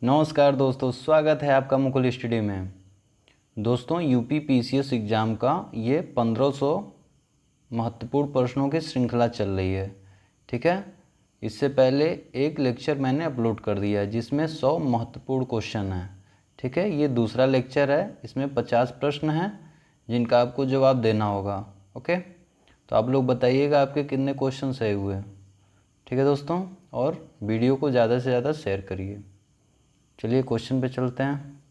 नमस्कार दोस्तों, स्वागत है आपका मुकुल स्टडी में। दोस्तों, यूपी पीसीएस एग्ज़ाम का ये 1500 महत्वपूर्ण प्रश्नों की श्रृंखला चल रही है। ठीक है, इससे पहले एक लेक्चर मैंने अपलोड कर दिया है जिसमें 100 महत्वपूर्ण क्वेश्चन हैं। ठीक है, ये दूसरा लेक्चर है, इसमें 50 प्रश्न हैं जिनका आपको जवाब देना होगा। ओके, तो आप लोग बताइएगा आपके कितने क्वेश्चन सही हुए। ठीक है दोस्तों, और वीडियो को ज़्यादा से ज़्यादा शेयर करिए। चलिए क्वेश्चन पे चलते हैं।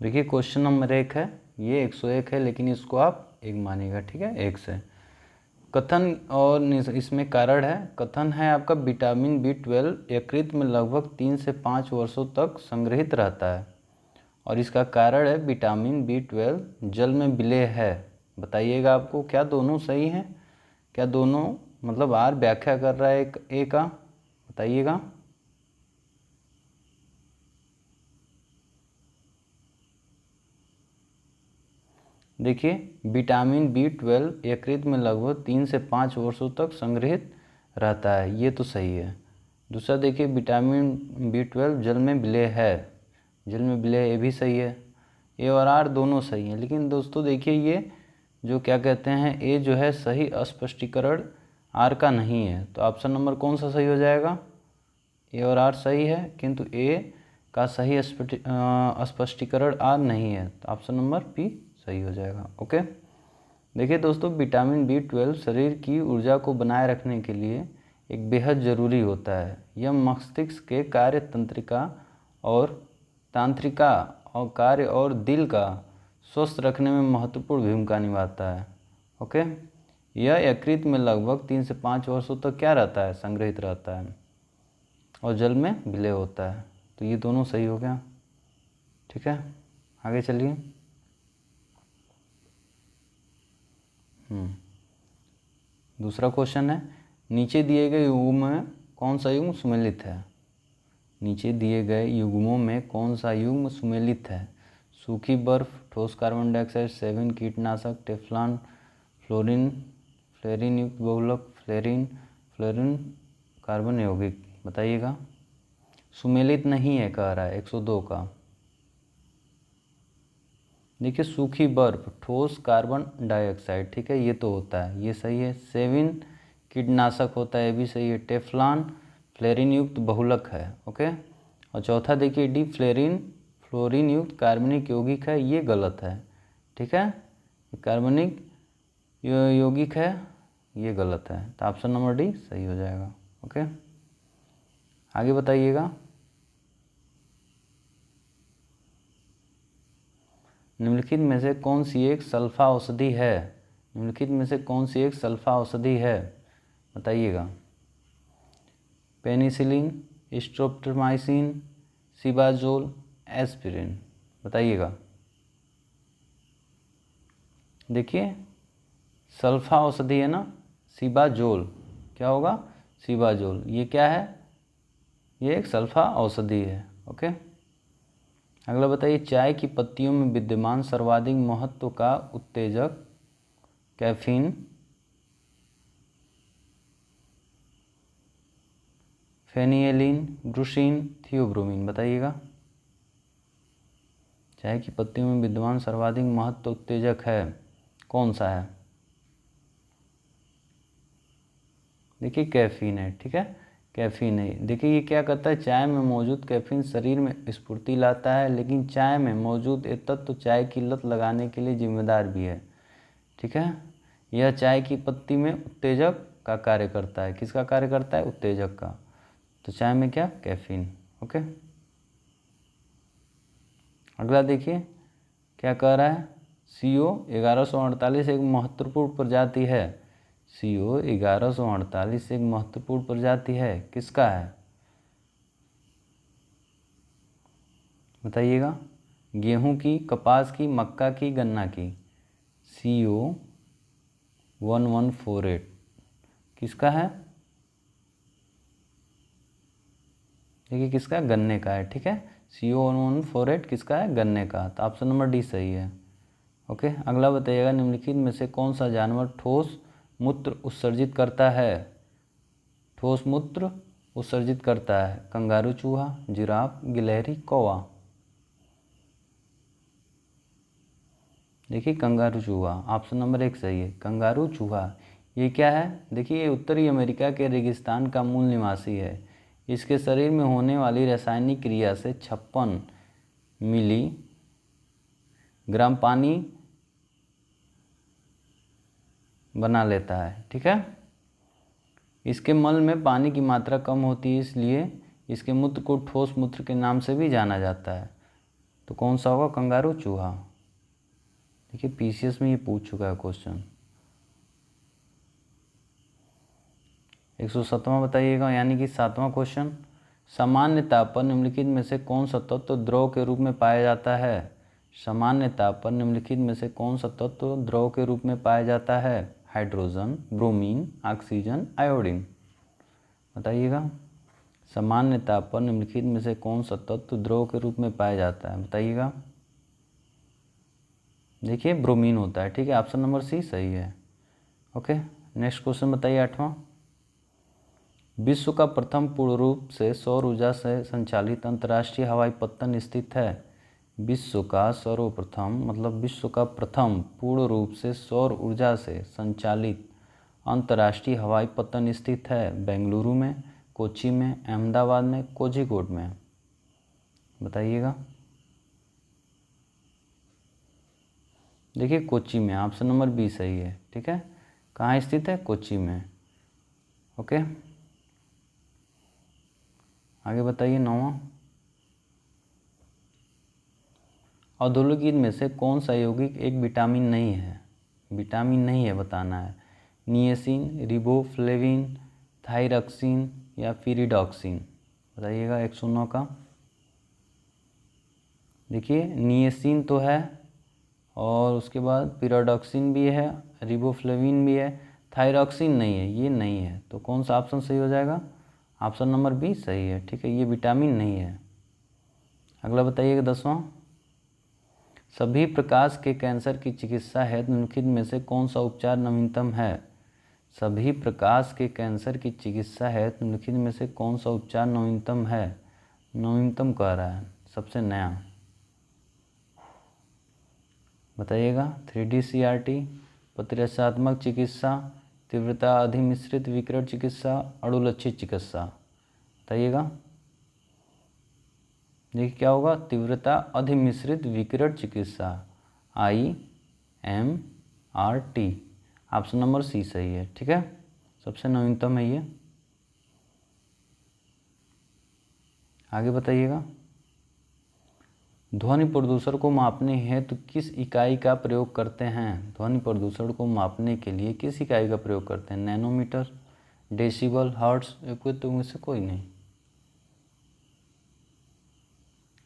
देखिए क्वेश्चन नंबर 1 है, ये 101 है लेकिन इसको आप 1 मानिएगा। ठीक है, 1 से कथन और इसमें कारण है। कथन है आपका विटामिन B12 यकृत में लगभग 3 से 5 वर्षों तक संग्रहित रहता है, और इसका कारण है विटामिन B12 जल में विलेय है। बताइएगा आपको क्या दोनों सही हैं, क्या दोनों मतलब आर व्याख्या कर रहा है एक ए का, बताइएगा। देखिए विटामिन B12 यकृत में लगभग 3 से 5 वर्षों तक संग्रहित रहता है, ये तो सही है। दूसरा देखिए विटामिन B12 जल में विलेय है, जल में विलेय, ये भी सही है। ए और आर दोनों सही हैं, लेकिन दोस्तों देखिए ये जो क्या कहते हैं, ए जो है सही स्पष्टीकरण आर का नहीं है, तो ऑप्शन नंबर कौन सा सही हो जाएगा। ए और आर सही है किंतु ए का सही स्पष्टीकरण आर नहीं है, तो ऑप्शन नंबर बी सही हो जाएगा। ओके, देखिए दोस्तों विटामिन B12 शरीर की ऊर्जा को बनाए रखने के लिए एक बेहद ज़रूरी होता है। यह मस्तिष्क के कार्य तांत्रिका और कार्य और दिल का स्वस्थ रखने में महत्वपूर्ण भूमिका निभाता है। ओके, यह यकृत में लगभग 3 से 5 वर्षों तक क्या रहता है, संग्रहित रहता है, और जल में विलय होता है, तो ये दोनों सही हो गया। ठीक है, आगे चलिए। दूसरा क्वेश्चन है, नीचे दिए गए युग्म में कौन सा युग्म सुमेलित है। नीचे दिए गए युग्मों में कौन सा युग्म सुमेलित है। सूखी बर्फ, ठोस कार्बन डाइऑक्साइड, 7 कीटनाशक, टेफ्लॉन, फ्लोरीन, फ्लोरीन युक्त बहुलक, फ्लोरीन कार्बन यौगिक। बताइएगा। सुमेलित नहीं है कह रहा है 102 का। देखिए सूखी बर्फ, ठोस कार्बन डाइऑक्साइड, ठीक है, ये तो होता है, ये सही है। 7 कीटनाशक होता है, ये भी सही है। टेफ्लॉन फ्लोरीन युक्त बहुलक है। ओके, और चौथा देखिए डी फ्लोरीन युक्त कार्बनिक यौगिक है, ये गलत है। ठीक है, कार्बनिक यौगिक है, ये गलत है, तो ऑप्शन नंबर डी सही हो जाएगा। ओके, आगे बताइएगा। निम्नलिखित में से कौन सी एक सल्फा औषधि है। निम्नलिखित में से कौन सी एक सल्फा औषधि है, बताइएगा। Penicillin, streptomycin, cibazol, aspirin. बताइएगा। देखिए सल्फा औषधि है ना, सिबाजोल, क्या होगा, सिबाजोल, ये क्या है, ये एक सल्फा औषधि है। ओके, अगला बताइए, चाय की पत्तियों में विद्यमान सर्वाधिक महत्व का उत्तेजक कैफीन, फेनिएलिन, ग्लूसीन, थियोब्रोमीन। बताइएगा। चाय की पत्तियों में विद्यमान सर्वाधिक महत्व उत्तेजक है, कौन सा है। देखिए कैफीन है। ठीक है, कैफीन है। देखिए ये क्या करता है, चाय में मौजूद कैफीन शरीर में स्फूर्ति लाता है, लेकिन चाय में मौजूद ये तत्व तो चाय की लत लगाने के लिए जिम्मेदार भी है। ठीक है, यह चाय की पत्ती में उत्तेजक का कार्य करता है। किसका कार्य करता है, उत्तेजक का। तो चाय में क्या, कैफीन। ओके, अगला देखिए क्या कह रहा है, CO 1148 एक महत्वपूर्ण प्रजाति है। CO 1148 एक महत्वपूर्ण प्रजाति है, किसका है, बताइएगा। गेहूं की, कपास की, मक्का की, गन्ना की। CO 1148 किसका है, देखिए किसका, गन्ने का है। ठीक है, CO 1148 किसका है, गन्ने का, तो ऑप्शन नंबर डी सही है। ओके, अगला बताइएगा, निम्नलिखित में से कौन सा जानवर ठोस मूत्र उत्सर्जित करता है। ठोस मूत्र उत्सर्जित करता है? कंगारू चूहा, जिराफ, गिलहरी, कौवा। देखिए कंगारू चूहा, ऑप्शन नंबर 1 सही है। कंगारू चूहा ये क्या है? देखिए ये उत्तरी अमेरिका के रेगिस्तान का मूल निवासी है। इसके शरीर में होने वाली रासायनिक क्रिया से 56 मिलीग्राम पानी बना लेता है। ठीक है, इसके मल में पानी की मात्रा कम होती है, इसलिए इसके मूत्र को ठोस मूत्र के नाम से भी जाना जाता है। तो कौन सा होगा? कंगारू चूहा। देखिए पीसीएस में ये पूछ चुका है क्वेश्चन। 107वां बताइएगा, यानी कि 7वां क्वेश्चन। सामान्य ताप पर निम्नलिखित में से कौन सा तत्व द्रव के रूप में पाया जाता है? सामान्य ताप पर निम्नलिखित में से कौन सा तत्व द्रव के रूप में पाया जाता है? Hydrogen, bromine, oxygen, iodine. बताइएगा, सामान्य ताप पर निम्नलिखित में से कौन सा तत्व द्रव के रूप में पाया जाता है? बताइएगा। देखिए ब्रोमीन होता है। ठीक है, ऑप्शन नंबर सी सही है। ओके, नेक्स्ट क्वेश्चन बताइए 8वां। विश्व का प्रथम पूर्ण रूप से सौर ऊर्जा से संचालित अंतर्राष्ट्रीय हवाई पत्तन स्थित है? विश्व का सर्वप्रथम मतलब विश्व का प्रथम पूर्ण रूप से सौर ऊर्जा से संचालित अंतर्राष्ट्रीय हवाई पत्तन स्थित है? बेंगलुरु में, कोच्चि में, अहमदाबाद में, कोझिकोड में। बताइएगा। देखिए कोच्चि में, ऑप्शन नंबर बी सही है। ठीक है, कहाँ स्थित है? कोच्चि में। ओके, आगे बताइए 9वां। औद्योगिक में से कौन सा यौगिक एक विटामिन नहीं है? विटामिन नहीं है बताना है। निएसिन, रिबोफ्लेविन, थायरक्सिन या फिरिडॉक्सिन। बताइएगा 109 का। देखिए निएसिन तो है और उसके बाद पिराडॉक्सिन भी है, रिबोफ्लेविन भी है, थायरॉक्सिन नहीं है, ये नहीं है। तो कौन सा ऑप्शन सही हो जाएगा? ऑप्शन नंबर बी सही है। ठीक है, ये विटामिन नहीं है। अगला बताइएगा 10वां। सभी प्रकार के कैंसर की चिकित्सा हेतु निम्नलिखित में से कौन सा उपचार नवीनतम है? सभी प्रकार के कैंसर की चिकित्सा हेतु निम्नलिखित में से कौन सा उपचार नवीनतम है? नवीनतम कह रहा है, सबसे नया। बताइएगा। 3D CRT, प्रतिरक्षात्मक चिकित्सा, तीव्रता अधिमिश्रित विकिरण चिकित्सा, अणुलक्षित चिकित्सा। बताइएगा। देखिए क्या होगा? तीव्रता अधिमिश्रित विकिरण चिकित्सा, IMRT। ऑप्शन नंबर सी सही है। ठीक है, सबसे नवीनतम है ये। आगे बताइएगा। ध्वनि प्रदूषण को मापने हेतु किस इकाई का प्रयोग करते हैं? ध्वनि प्रदूषण को मापने के लिए किस इकाई का प्रयोग करते हैं? नैनोमीटर, डेसिबल, हर्ट्ज, तो में से कोई नहीं।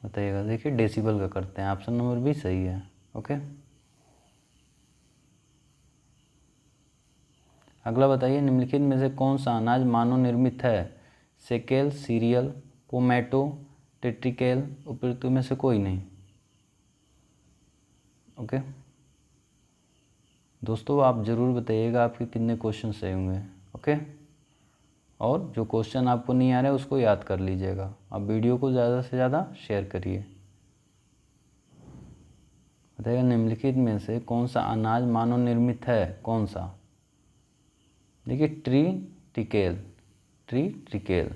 बताइएगा। देखिए डेसिबल का करते हैं, ऑप्शन नंबर बी सही है। ओके, अगला बताइए। निम्नलिखित में से कौन सा अनाज मानव निर्मित है? सेकेल, सीरियल, पोमैटो, टेट्रिकेल, उपयुक्त में से कोई नहीं। ओके दोस्तों, आप ज़रूर बताइएगा आपके कितने क्वेश्चन सही होंगे। ओके, और जो क्वेश्चन आपको नहीं आ रहा है उसको याद कर लीजिएगा। आप वीडियो को ज़्यादा से ज़्यादा शेयर करिए। बताइएगा, निम्नलिखित में से कौन सा अनाज मानव निर्मित है? कौन सा? देखिए ट्री टिकेल।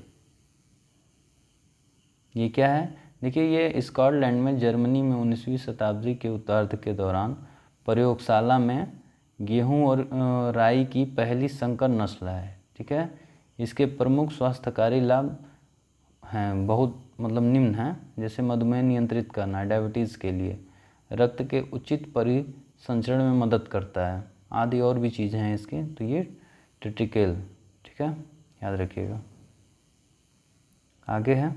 ये क्या है? देखिए ये स्कॉटलैंड में जर्मनी में 19वीं शताब्दी के उत्तरार्ध के दौरान प्रयोगशाला में गेहूं और राई की पहली संकर नस्ल है। ठीक है, इसके प्रमुख स्वास्थ्यकारी लाभ हैं, बहुत मतलब निम्न हैं, जैसे मधुमेह नियंत्रित करना, डायबिटीज़ के लिए, रक्त के उचित परिसंचरण में मदद करता है, आदि और भी चीज़ें हैं इसकी। तो ये ट्रिटिकेल। ठीक है, याद रखिएगा। आगे है।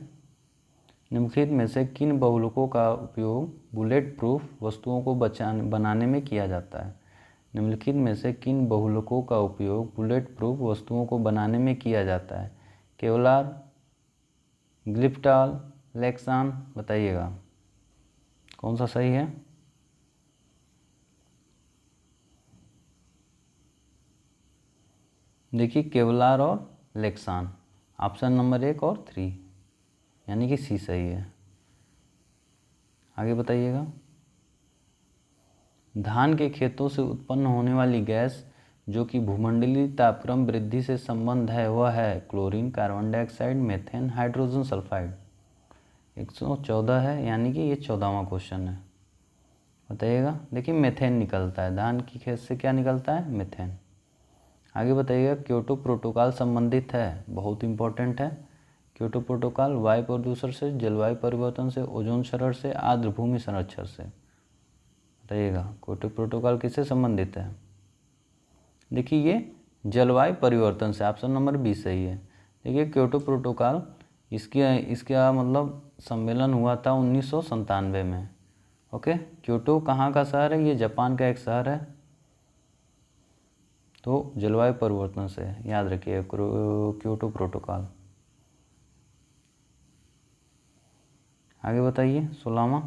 निम्नलिखित में से किन बहुलकों का उपयोग बुलेट प्रूफ वस्तुओं को बनाने में किया जाता है? निम्नलिखित में से किन बहुलकों का उपयोग बुलेट प्रूफ वस्तुओं को बनाने में किया जाता है? केवलार, ग्लिप्टॉल, लेक्सान। बताइएगा कौन सा सही है? देखिए केवलार और लेक्सान। ऑप्शन नंबर 1 और 3, यानी कि सी सही है। आगे बताइएगा। धान के खेतों से उत्पन्न होने वाली गैस जो कि भूमंडलीय तापक्रम वृद्धि से संबंध है वह है chlorine, carbon dioxide, methane, hydrogen sulphide. 114 है, यानी कि ये 14वां क्वेश्चन है। बताइएगा। देखिए मीथेन निकलता है, धान की खेत से क्या निकलता है? मीथेन। आगे बताइएगा। क्योटो प्रोटोकॉल संबंधित है, बहुत इंपॉर्टेंट है। क्योटो प्रोटोकॉल वायु प्रदूषण से, जलवायु परिवर्तन से, ओजोन क्षरण से, आर्द्र भूमि संरक्षण से। बताइएगा क्योटो प्रोटोकॉल किससे संबंधित है? देखिए ये जलवायु परिवर्तन से, ऑप्शन नंबर 20 सही है। देखिए क्योटो प्रोटोकॉल इसका मतलब सम्मेलन हुआ था 1997 में। ओके, क्योटो कहाँ का शहर है? ये जापान का एक शहर है। तो जलवायु परिवर्तन से याद रखिए क्योटो प्रोटोकॉल। आगे बताइए। 16वां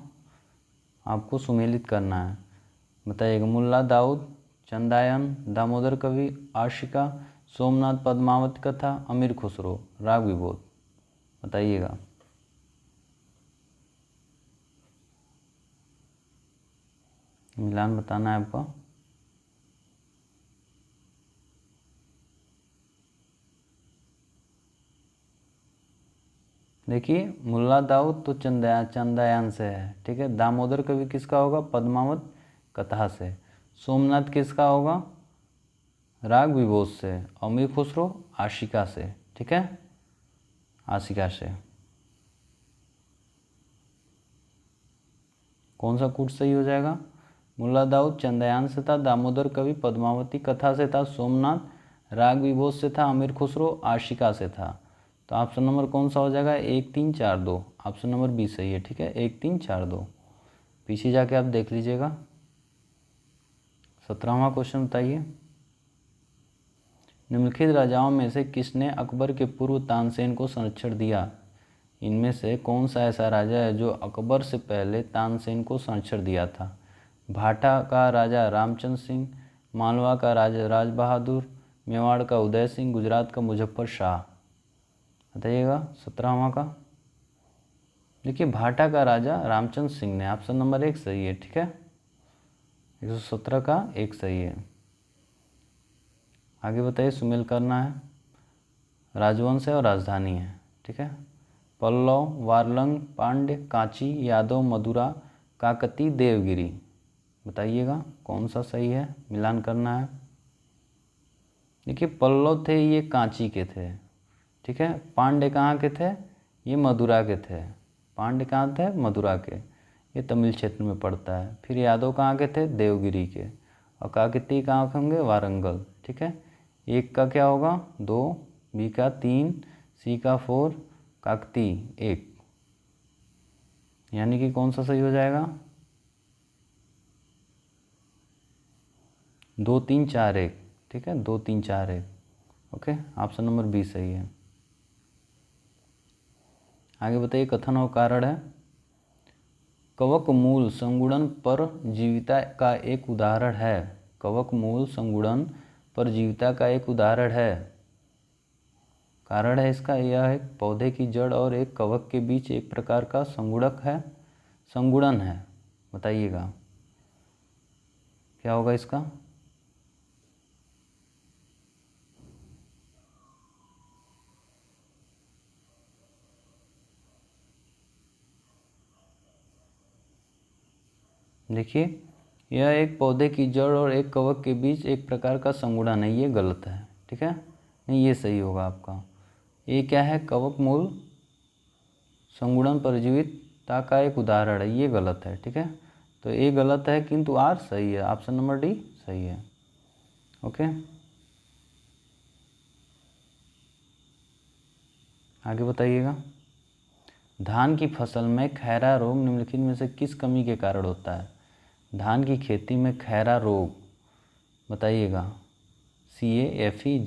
आपको सुमेलित करना है। बताइएगा। मुल्ला दाऊद, चंदायन, दामोदर कवि, आशिका, सोमनाथ पद्मावत कथा, अमीर खुसरो, राग विबोध। बताइएगा। मिलान बताना है आपको। देखिए मुल्ला दाऊद तो चंदायन से है, ठीक है। दामोदर कवि किसका होगा? पद्मावत कथा से। सोमनाथ किसका होगा? राग विबोध से। अमीर खुसरो आशिका से, ठीक है, आशिका से। कौन सा कूट सही हो जाएगा? मुल्ला दाऊद चंदायन से था, दामोदर कवि पद्मावती कथा से था, सोमनाथ राग विबोध से था, अमीर खुसरो आशिका से था। तो ऑप्शन नंबर कौन सा हो जाएगा? 1 3 4 2। ऑप्शन नंबर 20 सही है, ठीक है। 1 3 4 2। पीछे जाके आप देख लीजिएगा। 17वां क्वेश्चन बताइए। निम्नलिखित राजाओं में से किसने अकबर के पूर्व तानसेन को संरक्षण दिया? इनमें से कौन सा ऐसा राजा है जो अकबर से पहले तानसेन को संरक्षण दिया था? भाटा का राजा रामचंद्र सिंह, मालवा का राजा राज बहादुर, मेवाड़ का उदय सिंह, गुजरात का मुजफ्फर शाह। बताइएगा 17वां का। देखिए भाटा का राजा रामचंद्र सिंह ने, ऑप्शन नंबर 1 सही है, ठीक है। 117 का 1 सही है। आगे बताइए। सुमेल करना है। राजवंश है और राजधानी है, ठीक है। पल्लव, वारलंग, पांड्य, कांची, यादव, मदुरा, काकती, देवगिरी। बताइएगा कौन सा सही है, मिलान करना है। देखिए पल्लव थे ये कांची के थे, ठीक है। पांड्य कहाँ के थे? ये मदुरा के थे। पांड्य कहाँ थे? मदुरा के। ये तमिल क्षेत्र में पड़ता है। फिर यादव कहाँ के थे? देवगिरी के। और काकती कहाँ के होंगे? वारंगल, ठीक है। 1 का क्या होगा? 2, बी का 3, सी का 4, काकती 1, यानी कि कौन सा सही हो जाएगा? 2 3 4 1, ठीक है। 2 3 4 1, ओके। ऑप्शन नंबर 20 सही है। आगे बताइए। कथन और कारण है। कवक मूल संगुणन परजीविता का एक उदाहरण है। कवक मूल संगुणन परजीविता का एक उदाहरण है। कारण है इसका, यह एक पौधे की जड़ और एक कवक के बीच एक प्रकार का संगुणक है, संगुणन है। बताइएगा क्या होगा इसका? देखिए यह एक पौधे की जड़ और एक कवक के बीच एक प्रकार का संगुणन है, ये गलत है, ठीक है। नहीं, ये सही होगा आपका। ये क्या है? कवक मूल संगुणन परजीविता का एक उदाहरण है, ये गलत है, ठीक है। तो ये गलत है किंतु आर सही है। ऑप्शन नंबर डी सही है, ओके। आगे बताइएगा। धान की फसल में खैरा रोग निम्नलिखित में से किस कमी के कारण होता है? धान की खेती में खैरा रोग, बताइएगा। CAFE,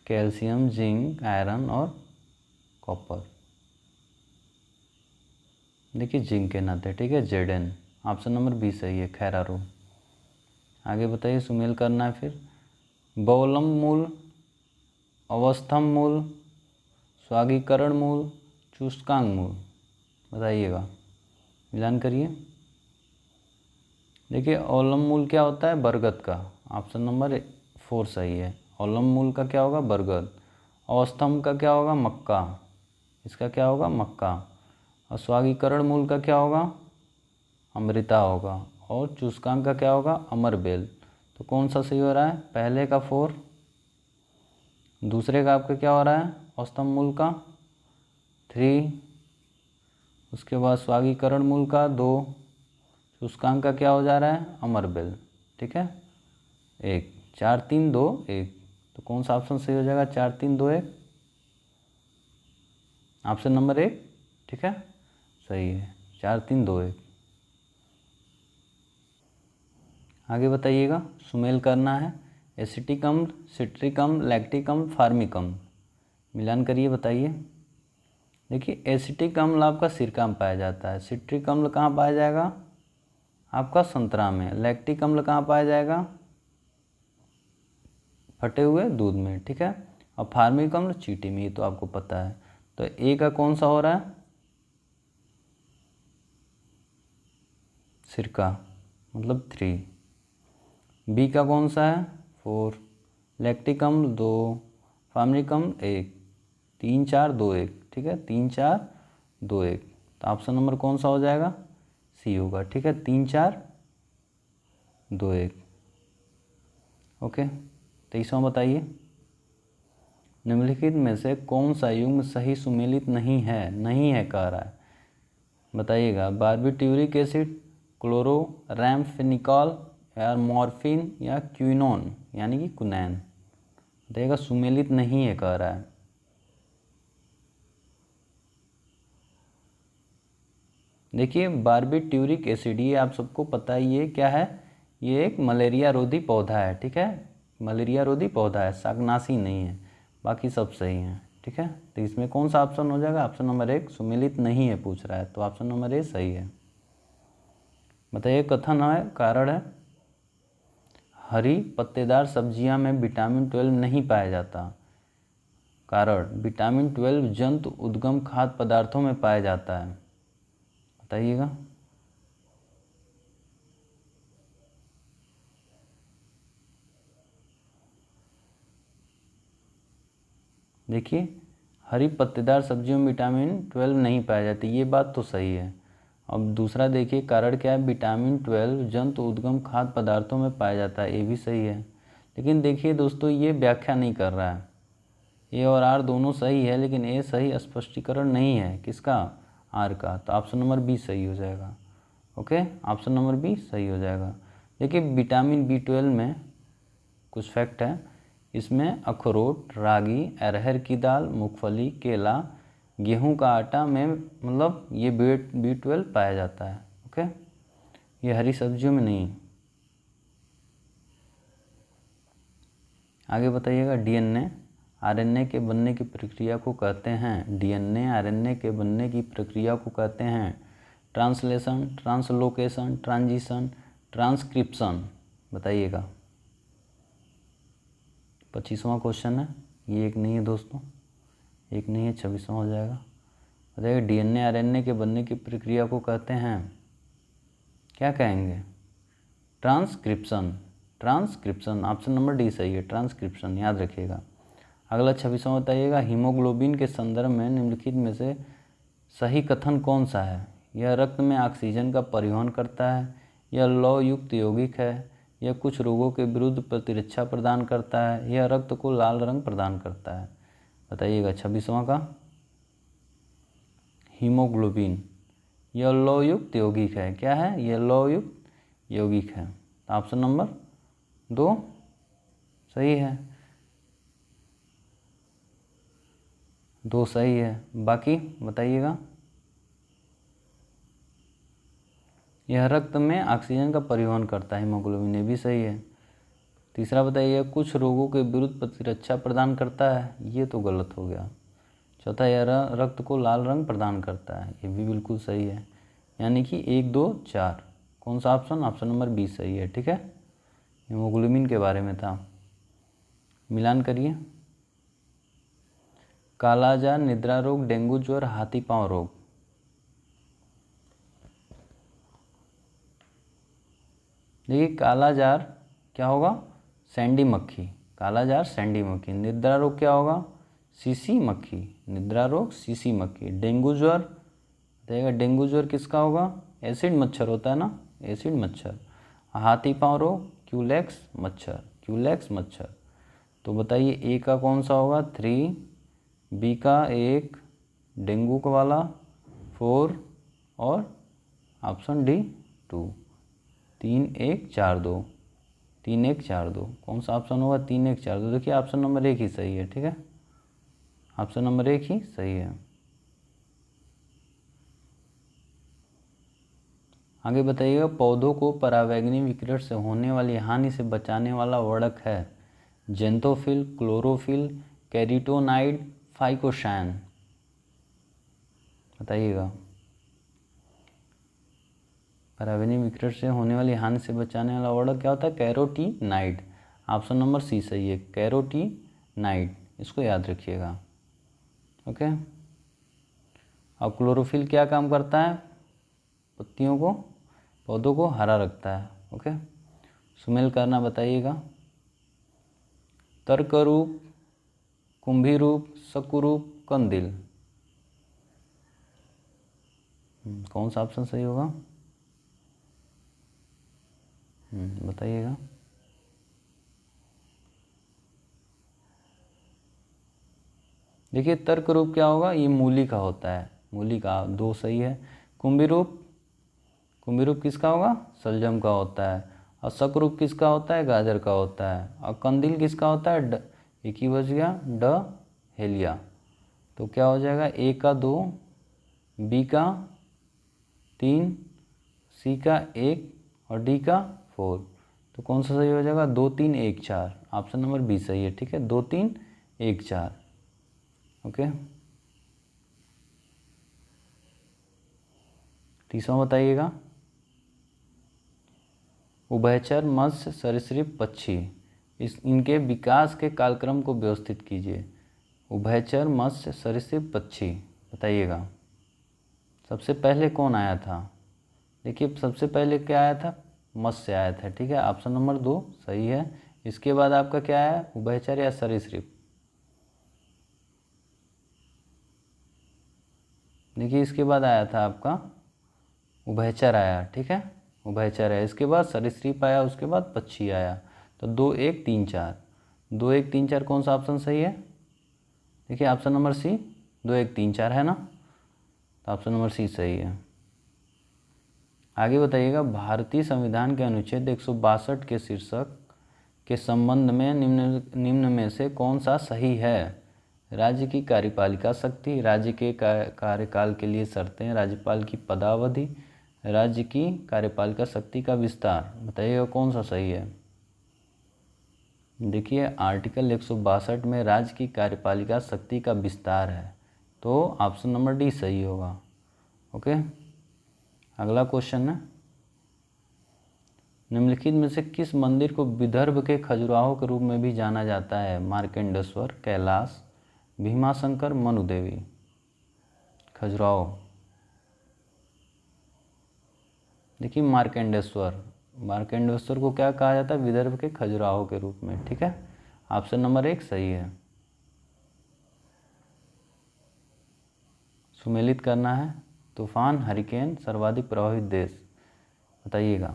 कैल्शियम, जिंक, आयरन और कॉपर। देखिए जिंक के नाते, ठीक है। ZN, ऑप्शन नंबर 20 सही है, खैरा रोग। आगे बताइए, सुमेल करना है फिर। बहुलम मूल, अवस्थम मूल, स्वागीकरण मूल, चुष्कांग मूल, बताइएगा, मिलान करिए। देखिए अवलम मूल क्या होता है, बरगद का, ऑप्शन नंबर 4 सही है। अवलम मूल का क्या होगा, बरगद। अवस्थम का क्या होगा, मक्का, इसका क्या होगा, मक्का। और स्वागीकरण मूल का क्या होगा, अमृता होगा। और चुष्कांग का क्या होगा, अमरबेल। तो कौन सा सही हो रहा है, पहले का 4, दूसरे का आपका क्या हो रहा है, अवस्थम मूल का 3, उसके बाद स्वागीकरण मूल का 2, चुष्कांग का क्या हो जा रहा है, अमरबेल। ठीक है, 1, 4 3 2 1। तो कौन सा ऑप्शन सही हो जाएगा, 4 3 2 1, ऑप्शन नंबर 1। ठीक है, सही है, 4 3 2 1। आगे बताइएगा, सुमेल करना है। एसिटिक अम्ल, सिट्रिक अम्ल, लैक्टिक अम्ल, फार्मिक अम्ल, मिलान करिए, बताइए। देखिए एसिटिक अम्ल आपका सिरका में पाया जाता है, सिट्रिक अम्ल कहाँ पाया जाएगा, आपका संतरा में, लैक्टिक अम्ल कहाँ पाया जाएगा, फटे हुए दूध में। ठीक है, और फार्मिक अम्ल चींटी में, ये तो आपको पता है। तो ए का कौन सा हो रहा है, सिरका, मतलब 3। बी का कौन सा है, 4। लैक्टिक अम्ल 2, फार्मिक अम्ल 1, 3 4 2 1। ठीक है, 3 4 2 1। तो ऑप्शन नंबर कौन सा हो जाएगा, सी होगा। ठीक है, 3 4 2 1। ओके, 23वां बताइए। निम्नलिखित में से कौन सा युग्म सही सुमेलित नहीं है, नहीं है कह रहा है, बताइएगा। बारबिट्यूरिक एसिड, क्लोरो रैम्फेनिकॉल, या मॉर्फिन, या क्विनोन यानी कि कुनैन, बताइएगा, सुमेलित नहीं है कह रहा है। देखिए बारबिट्यूरिक एसिड, ये आप सबको पता ही, ये क्या है, ये एक मलेरिया रोधी पौधा है। ठीक है, मलेरिया रोधी पौधा है, शाकनाशी नहीं है, बाकी सब सही हैं। ठीक है, तो इसमें कौन सा ऑप्शन हो जाएगा, ऑप्शन नंबर 1 सुमेलित नहीं है पूछ रहा है, तो ऑप्शन नंबर ए सही है। बताइए, कथन है, कारण है, हरी पत्तेदार सब्जियां में विटामिन 12 नहीं पाया जाता। कारण, विटामिन 12 जंतु उद्गम खाद्य पदार्थों में पाया जाता है, बताइएगा। देखिए हरी पत्तेदार सब्जियों में विटामिन 12 नहीं पाया जाती, ये बात तो सही है। अब दूसरा देखिए, कारण क्या है, विटामिन 12 जंतु उद्गम खाद्य पदार्थों में पाया जाता है, ये भी सही है। लेकिन देखिए दोस्तों, ये व्याख्या नहीं कर रहा है, ए और आर दोनों सही है, लेकिन ए सही स्पष्टीकरण नहीं है, किसका, आर का। तो ऑप्शन नंबर बी सही हो जाएगा। ओके, ऑप्शन नंबर बी सही हो जाएगा। देखिए विटामिन B12 में कुछ फैक्ट है, इसमें अखरोट, रागी, अरहर की दाल, मूंगफली, केला, गेहूं का आटा में, मतलब ये B12 पाया जाता है। ओके, ये हरी सब्जियों में नहीं। आगे बताइएगा, डीएनए आरएनए के बनने की प्रक्रिया को कहते हैं, डीएनए आरएनए के बनने की प्रक्रिया को कहते हैं ट्रांसलेशन, ट्रांसलोकेशन, ट्रांजिशन, ट्रांसक्रिप्शन, बताइएगा। 25वां क्वेश्चन है, ये एक नहीं है दोस्तों, एक नहीं है, 26वां हो जाएगा। बताइए, डीएनए आरएनए के बनने की प्रक्रिया को कहते हैं, क्या कहेंगे, transcription, transcription, option number D सही है, ट्रांसक्रिप्शन, याद रखिएगा। अगला 26वां बताइएगा, हीमोग्लोबिन के संदर्भ में निम्नलिखित में से सही कथन कौन सा है, यह रक्त में ऑक्सीजन का परिवहन करता है, यह लौह युक्त यौगिक है, यह कुछ रोगों के विरुद्ध प्रतिरक्षा प्रदान करता है, यह रक्त को लाल रंग प्रदान करता है, बताइएगा। 26वां का, हीमोग्लोबिन, यह लौह युक्त यौगिक है, क्या है, यह लौह युक्त यौगिक है, तो ऑप्शन नंबर 2 सही है, 2 सही है। बाकी बताइएगा, यह रक्त में ऑक्सीजन का परिवहन करता है, हीमोग्लोबिन, ये भी सही है। तीसरा बताइए, कुछ रोगों के विरुद्ध प्रतिरक्षा प्रदान करता है, ये तो गलत हो गया। चौथा, यह रक्त को लाल रंग प्रदान करता है, ये भी बिल्कुल सही है। यानी कि 1 2 4, कौन सा ऑप्शन, ऑप्शन नंबर बी सही है। ठीक है, हीमोग्लोबिन के बारे में था। मिलान करिए। कालाजार, निद्रा रोग, डेंगू ज्वर, हाथी पांव रोग। देखिए कालाजार क्या होगा, सैंडी मक्खी, कालाजार सैंडी मक्खी। निद्रा रोग क्या होगा, सीसी मक्खी, निद्रा रोग सीसी मक्खी। डेंगू ज्वर बताइएगा, डेंगू ज्वर किसका होगा, एसिड मच्छर होता है ना, एसिड मच्छर। हाथी पांव रोग क्यूलेक्स मच्छर, क्यूलेक्स मच्छर। तो बताइए ए का कौन सा होगा, 3, बी का 1, डेंगू का वाला 4 और ऑप्शन डी 2। 3 1 4 2, 3 1 4 2, कौन सा ऑप्शन होगा, 3 1 4 2। देखिए ऑप्शन नंबर 1 ही सही है, ठीक है, ऑप्शन नंबर 1 ही सही है। आगे बताइएगा, पौधों को परावैंगनी विकिरण से होने वाली हानि से बचाने वाला वर्णक है, जेंथोफिल, क्लोरोफिल, कैरिटोनाइड, फाइकोशैन। बताइएगा, परावैंगनी विकिरण से होने वाली हानि से बचाने वाला वर्णक क्या होता है, कैरोटीनाइड। ऑप्शन नंबर सी सही है, कैरोटीनाइड, इसको याद रखिएगा। ओके, अब क्लोरोफिल क्या काम करता है, पत्तियों को, पौधों को हरा रखता है। ओके, सुमेल करना बताइएगा। तर्करूप, कुंभीरूप, शकुरूप, कंदिल। कौन सा ऑप्शन सही होगा, बताइएगा। देखिए तर्क रूप क्या होगा, ये मूली का होता है, मूली का, 2 सही है। कुंभी रूप, कुंभी रूप किसका होगा, सलजम का होता है। और शक रूप किसका होता है, गाजर का होता है। और कंदिल किसका होता है, एक ही बच गया, हेलिया। तो क्या हो जाएगा, ए का 2, बी का 3, सी का 1 और डी का 4। तो कौन सा सही हो जाएगा, 2 3 1 4, ऑप्शन नंबर बी सही है, ठीक है, 2 3 1 4। ओके, तीसरा बताइएगा, उभयचर, मत्स्य, सरीसृप, पक्षी, इनके विकास के कालक्रम को व्यवस्थित कीजिए। उभयचर, मत्स्य, सरीसृप, पक्षी, बताइएगा सबसे पहले कौन आया था। देखिए सबसे पहले क्या आया था, मत्स्य आया था, ठीक है, ऑप्शन नंबर 2 सही है। इसके बाद आपका क्या आया, उभयचर या सरीसृप। देखिए इसके बाद आया था आपका उभयचर आया, ठीक है, उभयचर है। इसके बाद सरीसृप आया, उसके बाद पक्षी आया। तो 2 1 3 4, 2 1 3 4 कौन सा ऑप्शन सही है, देखिए ऑप्शन नंबर सी, 2 1 3 4 है ना, तो ऑप्शन नंबर सी सही है। आगे बताइएगा, भारतीय संविधान के अनुच्छेद 162 के शीर्षक के संबंध में निम्न में से कौन सा सही है। राज्य की कार्यपालिका शक्ति, राज्य के कार्यकाल के लिए शर्तें, राज्यपाल की पदावधि, राज्य की कार्यपालिका शक्ति का विस्तार। बताइएगा कौन सा सही है। देखिए आर्टिकल 162 में राज्य की कार्यपालिका शक्ति का विस्तार है, तो ऑप्शन नंबर डी सही होगा। ओके, अगला क्वेश्चन है, निम्नलिखित में से किस मंदिर को विदर्भ के खजुराहो के रूप में भी जाना जाता है, मार्कंडेश्वर, कैलाश, भीमाशंकर, मनुदेवी। खजुराहो, देखिए मार्कंडेश्वर, मार्कंडेश्वर को क्या कहा जाता है, विदर्भ के खजुराहो के रूप में, ठीक है, ऑप्शन नंबर 1 सही है। सुमेलित करना है, तूफान, हरिकेन, सर्वाधिक प्रभावित देश, बताइएगा।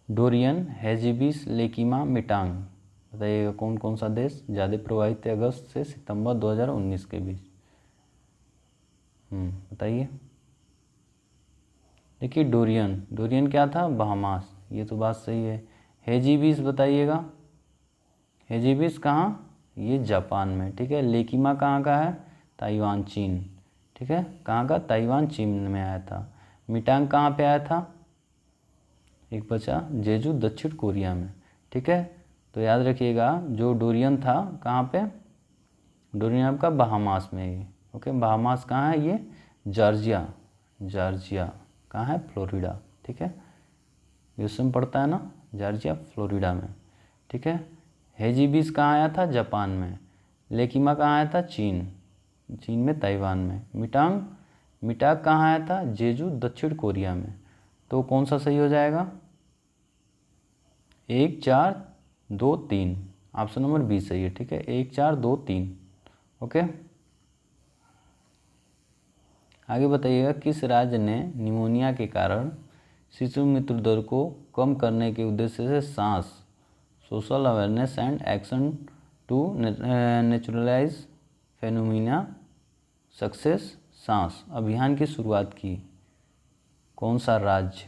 डोरियन, हेजिबिस, लेकिमा, मिटांग, बताइएगा कौन कौन सा देश ज़्यादा प्रभावित है अगस्त से सितंबर 2019 के बीच। बताइए। देखिए डोरियन, डोरियन क्या था, बहामास, ये तो बात सही है। हेजिबिस बताइएगा, हेजिबिस कहाँ, ये जापान में, ठीक है। लेकिमा कहाँ का है, ताइवान, चीन, ठीक है, कहाँ का, ताइवान चीन में आया था। मिटांग कहाँ पे आया था, एक बचा जेजू, दक्षिण कोरिया में, ठीक है। तो याद रखिएगा जो डोरियन था कहाँ पे, डोरियन आपका बहामास में ही। ओके, बहामास कहाँ है, ये जॉर्जिया, जॉर्जिया, कहाँ है? फ्लोरिडा। ठीक है, यूएसए में पड़ता है ना, जॉर्जिया फ्लोरिडा में। ठीक है, हेजीबीस कहाँ आया था? जापान में। लेकिमा कहाँ आया था? चीन में, ताइवान में। मिटाक कहाँ आया था? जेजू दक्षिण कोरिया में। तो कौन सा सही हो जाएगा? 1 4 2 3, ऑप्शन नंबर बी सही है। ठीक है, 1 4 2 3। ओके, आगे बताइएगा, किस राज्य ने निमोनिया के कारण शिशु मृत्यु दर को कम करने के उद्देश्य से SAANS social awareness and action to naturalise phenomena success SAANS अभियान की शुरुआत की? कौन सा राज्य?